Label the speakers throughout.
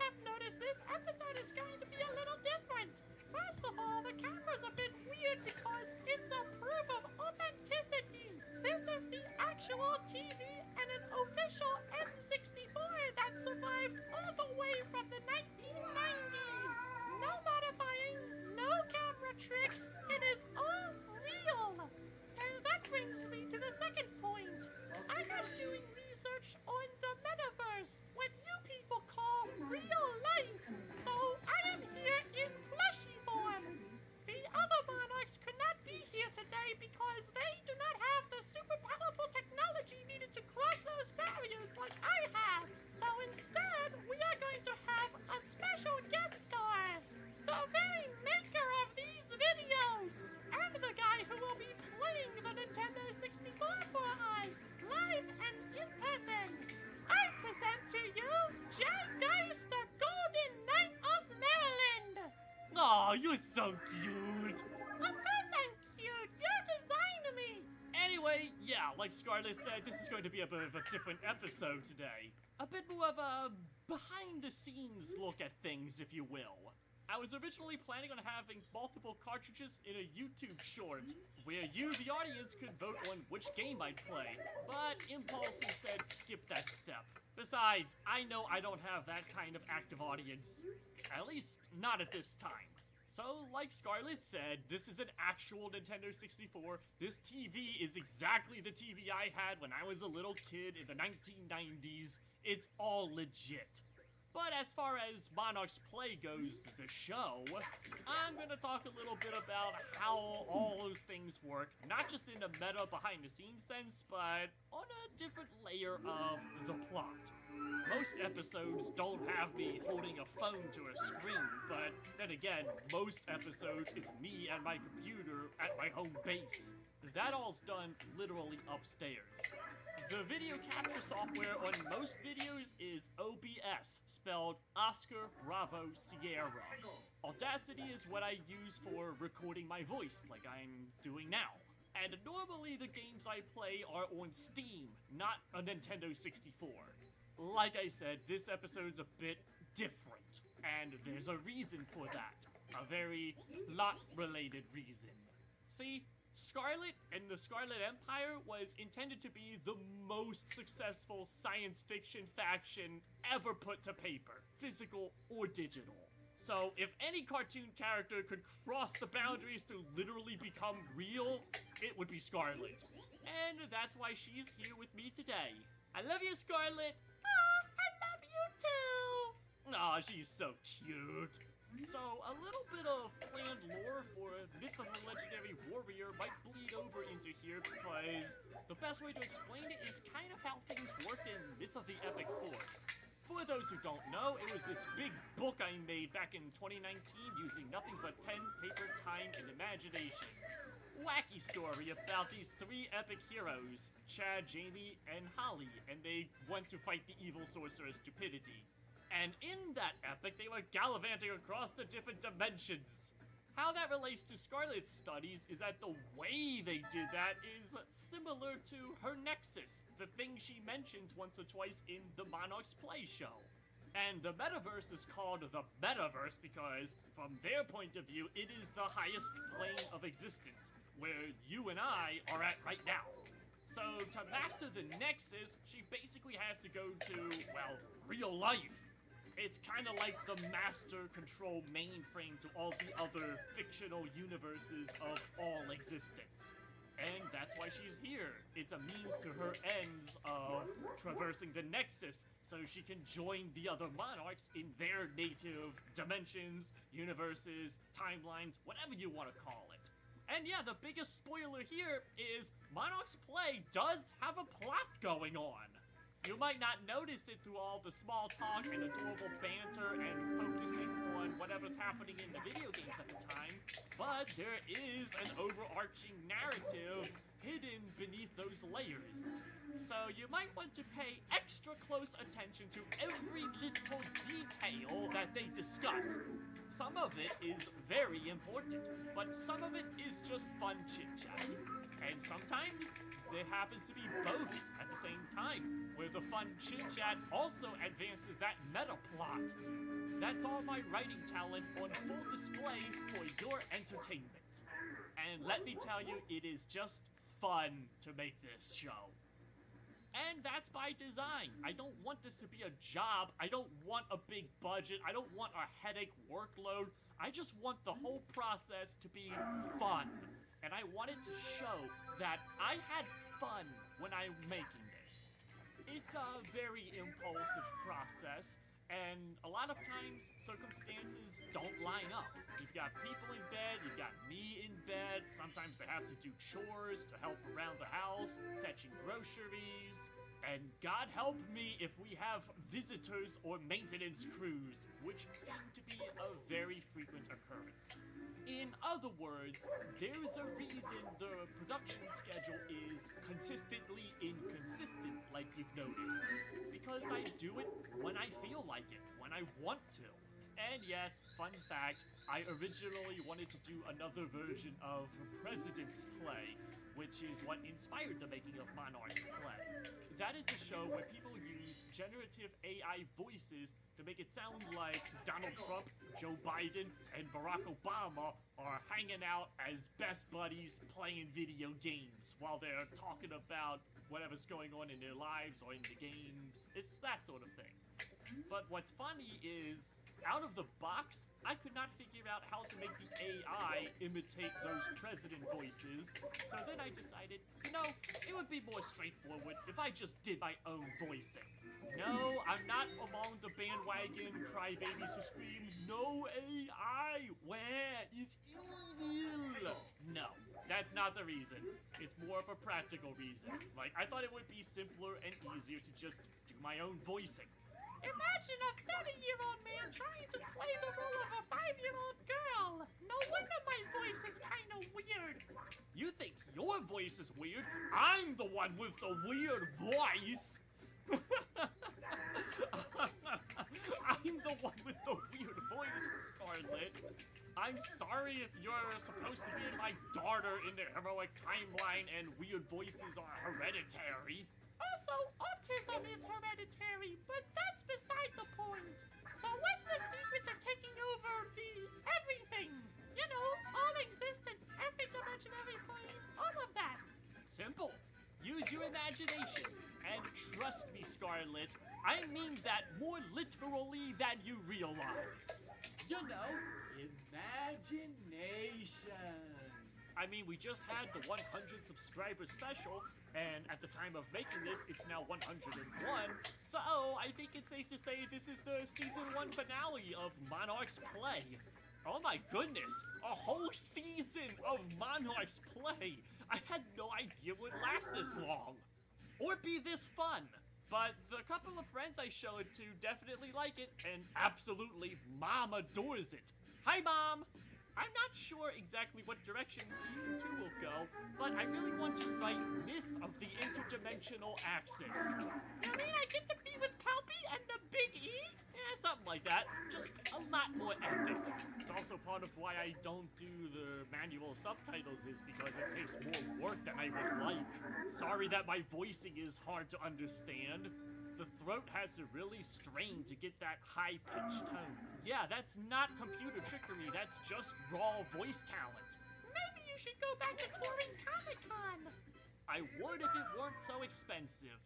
Speaker 1: have noticed this episode is going to be a little different. First of all, the camera's a bit weird because it's a proof of authenticity. This is the actual TV and an official N64 that survived all the way from the 1990s. No modifying, no camera tricks, it is all real. And that brings me to the second point. I am doing research on the metaverse, what you people call real life. So I am here in plushie form. The other Monarchs could not be here today because they do not have the super powerful technology needed to cross those barriers like I have. So instead, we are going to have a special guest star. The very maker of these videos, and the guy who will be playing the Nintendo 64 for us, live and in person. I present to you, Jay Dice, the Golden Knight of Maryland.
Speaker 2: Aw, you're so cute!
Speaker 1: Of course I'm cute, you designed me.
Speaker 2: Anyway, yeah, like Scarlett said, this is going to be a bit of a different episode today. A bit more of a behind-the-scenes look at things, if you will. I was originally planning on having multiple cartridges in a YouTube short, where you, the audience, could vote on which game I'd play, but impulse instead skipped that step. Besides, I know I don't have that kind of active audience. At least, not at this time. So, like Scarlett said, this is an actual Nintendo 64. This TV is exactly the TV I had when I was a little kid in the 1990s. It's all legit. But as far as Monarchs Play goes, the show, I'm gonna talk a little bit about how all those things work, not just in a meta behind-the-scenes sense, but on a different layer of the plot. Most episodes don't have me holding a phone to a screen, but then again, most episodes it's me and my computer at my home base. That all's done literally upstairs. The video capture software on most videos is OBS, spelled Oscar Bravo Sierra. Audacity is what I use for recording my voice, like I'm doing now. And normally the games I play are on Steam, not a Nintendo 64. Like I said, this episode's a bit different, and there's a reason for that. A very lot-related reason. See? Scarlet and the Scarlet Empire was intended to be the most successful science fiction faction ever put to paper, physical or digital. So if any cartoon character could cross the boundaries to literally become real, it would be Scarlet. And that's why she's here with me today. I love you, Scarlet!
Speaker 1: Oh, I love you too!
Speaker 2: Aw, she's so cute. So, a little bit of planned lore for Myth of the Legendary Warrior might bleed over into here because the best way to explain it is kind of how things worked in Myth of the Epic Force. For those who don't know, it was this big book I made back in 2019 using nothing but pen, paper, time, and imagination. Wacky story about these three epic heroes, Chad, Jamie, and Holly, and they went to fight the evil sorcerer Stupidity. And in that epic, they were gallivanting across the different dimensions. How that relates to Scarlet's studies is that the way they did that is similar to her Nexus, the thing she mentions once or twice in the Monarchs Play show. And the metaverse is called the Metaverse because, from their point of view, it is the highest plane of existence, where you and I are at right now. So, to master the Nexus, she basically has to go to, well, real life. It's kind of like the master control mainframe to all the other fictional universes of all existence. And that's why she's here. It's a means to her ends of traversing the Nexus so she can join the other Monarchs in their native dimensions, universes, timelines, whatever you want to call it. And yeah, the biggest spoiler here is Monarchs Play does have a plot going on. You might not notice it through all the small talk and adorable banter and focusing on whatever's happening in the video games at the time, but there is an overarching narrative hidden beneath those layers. So you might want to pay extra close attention to every little detail that they discuss. Some of it is very important, but some of it is just fun chit-chat. And sometimes there happens to be both at the same time, where the fun chit-chat also advances that meta plot. That's all my writing talent on full display for your entertainment. And let me tell you, it is just fun to make this show. And that's by design. I don't want this to be a job. I don't want a big budget. I don't want a headache workload. I just want the whole process to be fun. And I wanted to show that I had fun when I'm making this. It's a very impulsive process, and a lot of times circumstances don't line up. You've got people in bed, you've got me in bed, sometimes they have to do chores to help around the house, fetching groceries, and God help me if we have visitors or maintenance crews, which seem to be a very frequent occurrence. In other words, there's a reason the production schedule is consistently inconsistent, like you've noticed. Because I do it when I feel like it, when I want to. And yes, fun fact, I originally wanted to do another version of President's Play, which is what inspired the making of Monarchs Play. That is a show where people use generative AI voices to make it sound like Donald Trump, Joe Biden, and Barack Obama are hanging out as best buddies playing video games while they're talking about whatever's going on in their lives or in the games. It's that sort of thing. But what's funny is, out of the box, I could not figure out how to make the AI imitate those president voices, so then I decided, it would be more straightforward if I just did my own voicing. No, I'm not among the bandwagon crybabies who scream, "No AI! Where is evil?" No, that's not the reason. It's more of a practical reason. Like, I thought it would be simpler and easier to just do my own voicing.
Speaker 1: Imagine a 30-year-old man trying to play the role of a 5-year-old girl. No wonder my voice is kind of weird.
Speaker 2: You think your voice is weird? I'm the one with the weird voice. I'm the one with the weird voice, Scarlet. I'm sorry if you're supposed to be my daughter in the heroic timeline and weird voices are hereditary.
Speaker 1: Also, autism is hereditary, but that's beside the point. So what's the secret to taking over the everything? You know, all existence, every dimension, every plane, all of that.
Speaker 2: Simple. Use your imagination. And trust me, Scarlet, I mean that more literally than you realize. You know, imagination. I mean, we just had the 100 subscriber special, and at the time of making this, it's now 101, so I think it's safe to say this is the Season 1 finale of Monarchs Play. Oh my goodness, a whole season of Monarchs Play! I had no idea it would last this long, or be this fun. But the couple of friends I show it to definitely like it, and absolutely, Mom adores it. Hi, Mom! I'm not sure exactly what direction Season 2 will go, but I really want to write Myth of the Interdimensional Axis.
Speaker 1: You mean I get to be with Palpy and the Big E?
Speaker 2: Yeah, something like that. Just a lot more epic. It's also part of why I don't do the manual subtitles is because it takes more work than I would like. Sorry that my voicing is hard to understand. The throat has to really strain to get that high-pitched tone. Yeah, that's not computer trickery, that's just raw voice talent.
Speaker 1: Maybe you should go back to touring Comic-Con.
Speaker 2: I would if it weren't so expensive.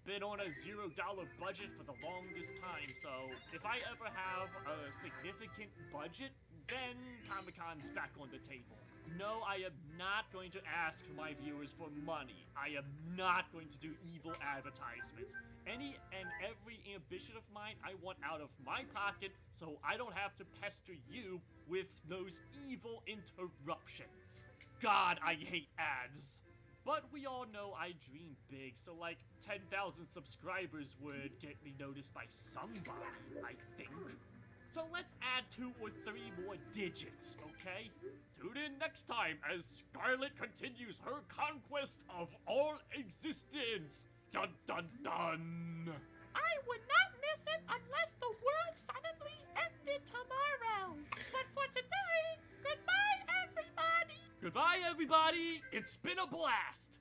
Speaker 2: Been on a $0 budget for the longest time, so if I ever have a significant budget, then Comic-Con's back on the table. No, I am not going to ask my viewers for money. I am not going to do evil advertisements. Any and every ambition of mine I want out of my pocket so I don't have to pester you with those evil interruptions. God, I hate ads. But we all know I dream big, so like 10,000 subscribers would get me noticed by somebody, I think. So let's add 2 or 3 more digits, okay? Tune in next time as Scarlet continues her conquest of all existence. Dun dun dun!
Speaker 1: I would not miss it unless the world suddenly ended tomorrow. But for today, goodbye everybody!
Speaker 2: Goodbye everybody! It's been a blast!